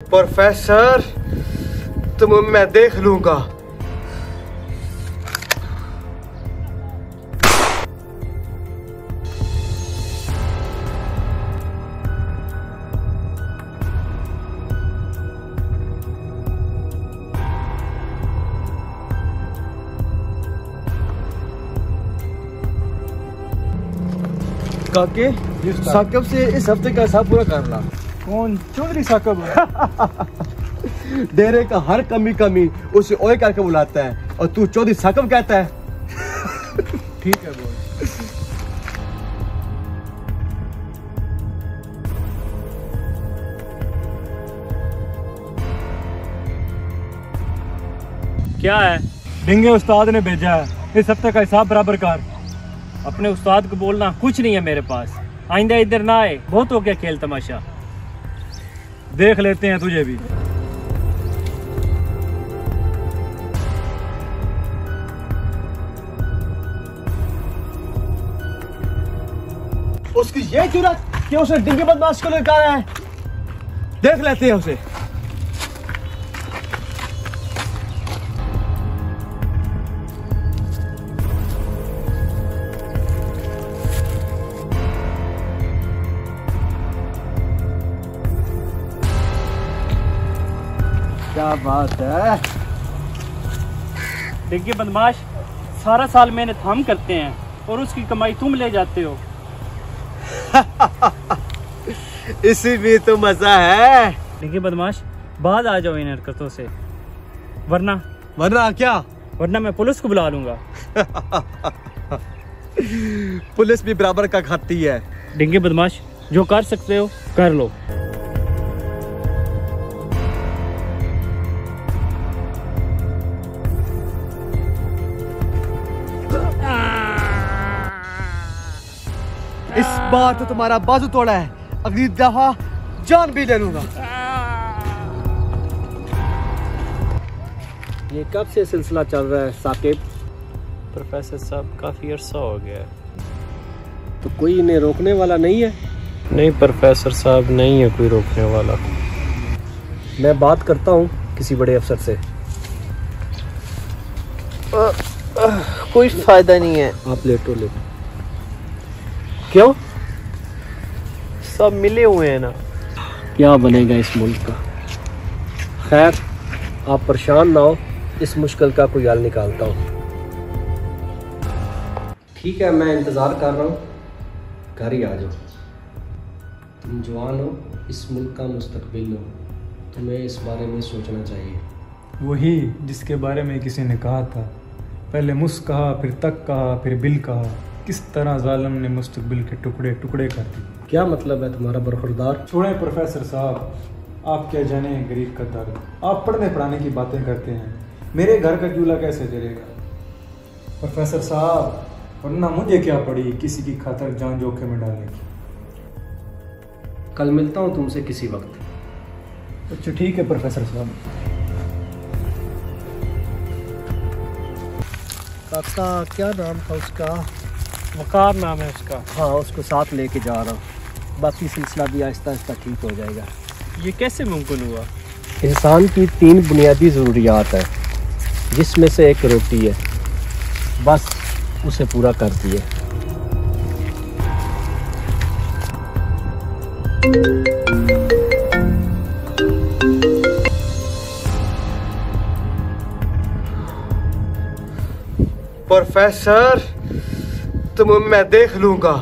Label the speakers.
Speaker 1: Professor, तुम मैं देख लूंगा।
Speaker 2: काके, साकिब से इस हफ्ते का हिसाब पूरा कर ला।
Speaker 3: कौन? चौधरी साकिब।
Speaker 2: डेरे का हर कमी उसे ओए करके बुलाता है और तू चौधरी साकिब कहता है।
Speaker 3: ठीक है बॉस।
Speaker 4: क्या है?
Speaker 3: डिंगे उस्ताद ने भेजा है, इस हफ्ते का हिसाब बराबर कर।
Speaker 4: अपने उस्ताद को बोलना कुछ नहीं है मेरे पास, आइंदा इधर ना आए, बहुत हो गया खेल तमाशा।
Speaker 3: देख लेते हैं तुझे भी।
Speaker 2: उसकी ये जुर्रत कि उसने डिंगे बदमाश को लेकर आया है। देख लेते हैं उसे। क्या बात है।
Speaker 4: डिंगे बदमाश, सारा साल मेहनत हम करते हैं और उसकी कमाई तुम ले जाते हो।
Speaker 2: इसी में तो मजा है।
Speaker 4: डिंगे बदमाश, बाद आ जाओ इन हरकतों से, वरना मैं पुलिस को बुला लूंगा।
Speaker 2: पुलिस भी बराबर का खाती है।
Speaker 4: डिंगे बदमाश, जो कर सकते हो कर लो।
Speaker 2: इस बार तो तुम्हारा बाजू तोड़ा है, अगली दफा जान भी ले लूंगा।
Speaker 4: ये कब से सिलसिला चल रहा है साकिब? प्रोफेसर साहब, काफी अरसा हो गया।
Speaker 2: तो कोई इन्हें रोकने वाला नहीं है?
Speaker 4: नहीं प्रोफेसर साहब, नहीं है कोई रोकने वाला।
Speaker 2: मैं बात करता हूँ किसी बड़े अफसर से।
Speaker 1: कोई फायदा नहीं है।
Speaker 2: आप लेटो।
Speaker 1: क्यों? सब मिले हुए हैं ना।
Speaker 2: क्या बनेगा इस मुल्क का? खैर, आप परेशान ना हो, इस मुश्किल का कोई हल निकालता हूँ। ठीक है, मैं इंतज़ार कर रहा हूँ, घर ही आ जाओ। तुम जवान हो, इस मुल्क का मुस्तकबिल हो, तुम्हें इस बारे में सोचना चाहिए।
Speaker 3: वही जिसके बारे में किसी ने कहा था, पहले मुस कहा, फिर तक कहा, फिर बिल कहा। किस तरह जालिम ने मुस्तकबिल के टुकड़े टुकड़े कर दिए।
Speaker 2: क्या मतलब है तुम्हारा बरखुरदार?
Speaker 3: छोड़ें प्रोफेसर साहब, आप क्या जाने गरीब का दर्द। आप पढ़ने पढ़ाने की बातें करते हैं, मेरे घर का चूल्हा कैसे जलेगा? प्रोफेसर साहब, वरना मुझे क्या पड़ी किसी की खातर जान जोखिम में डालने की।
Speaker 2: कल मिलता हूँ तुमसे किसी वक्त।
Speaker 3: अच्छा ठीक है प्रोफेसर साहब।
Speaker 2: काका, क्या नाम था उसका?
Speaker 4: वकार नाम है उसका।
Speaker 2: हाँ, उसको साथ लेके जा रहा हूँ। बाकी सिलसिला भी आहिस्ता आहिस्ता ठीक हो जाएगा।
Speaker 4: ये कैसे मुमकिन हुआ?
Speaker 2: इंसान की 3 बुनियादी ज़रूरियात है, जिसमें से एक रोटी है। बस उसे पूरा करती है।
Speaker 1: प्रोफेसर, तुम मैं देख लूंगा।